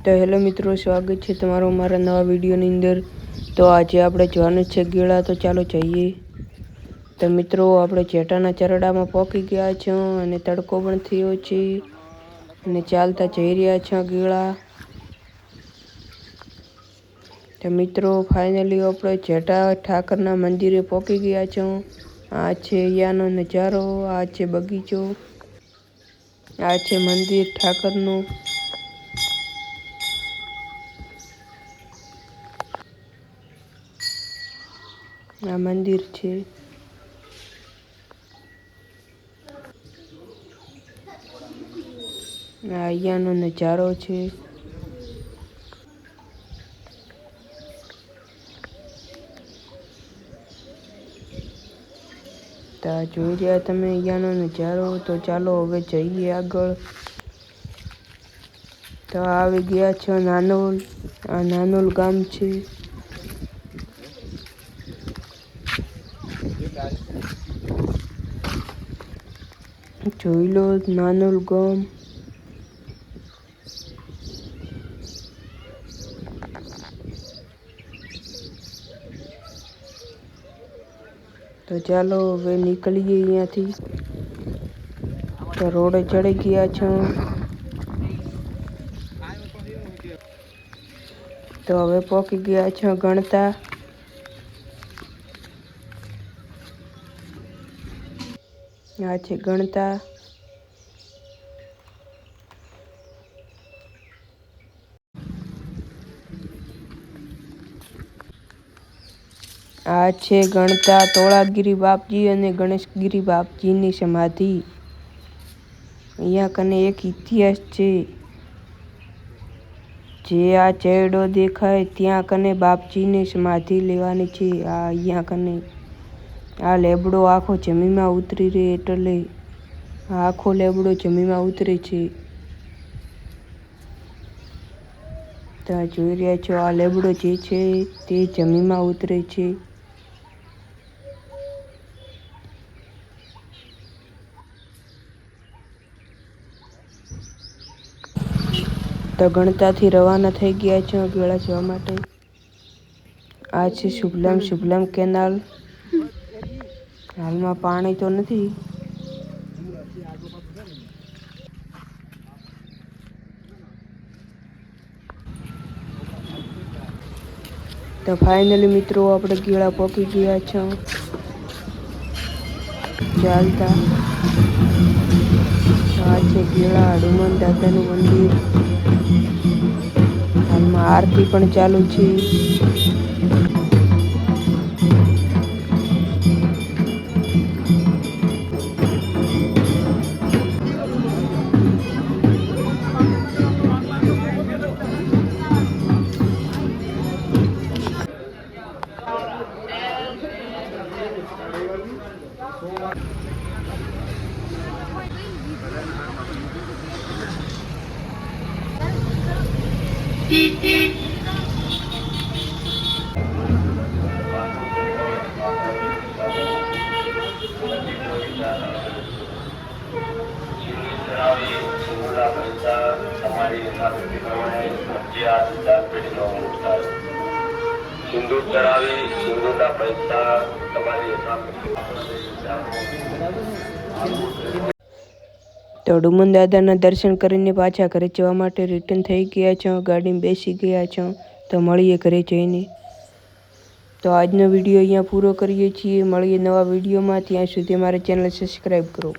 તો હેલો મિત્રો, સ્વાગત છે તમારો મારા નવા વિડીયોની અંદર। તો આજે આપણે જવાનું છે ગેળા, તો ચાલો જઈએ। તો મિત્રો, આપણે જેટાના ચરડામાં પહોંચી ગયા છે અને તડકો પણ થયો છે અને ચાલતા જઈ રહ્યા છે ગેળા। તો મિત્રો, ફાઇનલી આપણે જેટા ઠાકરના મંદિરે પહોંચી ગયા છે। આ છે અહીંયાનો નજારો, આ છે બગીચો, આ છે મંદિર ઠાકરનું। આ મંદિર છે, આ અહીંયાનો નજારો છે। તો આ જોઈ રહ્યા તમે અહીંયાનો નજારો। તો ચાલો હવે જઈએ આગળ। તો આવી ગયા છે નાનોલ, આ નાનોલ ગામ છે। જોઈ લો નાનોલ ગામ। તો ચાલો હવે નીકળીએ અહીંયાથી। તો રોડે ચડી ગયા છો। તો હવે પહોંચી ગયા છો ગણતા। આ છે ગણતા। આ છે ગણતા તોળાગીરી બાપજી અને ગણેશગીરી બાપજીની સમાધિ। અહીંયા કને એક ઇતિહાસ છે। જે આ ચેડો દેખાય ત્યાં કને બાપજીની સમાધિ લેવાની છે। આ અહીંયા કને આ લેબડો આખો જમીનમાં ઉતરી રહે એટલે આખો લેબડો જમીનમાં ઉતરે છે। તો આ જોઈ રહ્યા છો, આ લેબડો જે છે તે જમીનમાં ઉતરે છે। તો ગણતાથી રવાના થઈ ગયા છે ગેળા જવા માટે। આ છે શુભલમ કેનાલ। હાલમાં પાણી તો નથી। તો ફાઇનલી મિત્રો, આપણે ગેળા પહોંચી ગયા છે ચાલતા। આ છે ગેળા હનુમાન દાદાનું મંદિર। હાલમાં આરતી પણ ચાલુ છે। સિંદૂર ચડાવી સિંદૂરના પૈસા તમારી તો હનુમાન દાદાના દર્શન કરીને પાછા ઘરે જવા માટે રિટર્ન થઈ ગયા છો, ગાડીમાં બેસી ગયા છો। તો મળીએ ઘરે જઈને। તો આજનો વિડીયો અહીંયા પૂરો કરીએ છીએ। મળીએ નવા વિડીયોમાં, ત્યાં સુધી મારી ચેનલ સબસ્ક્રાઈબ કરો।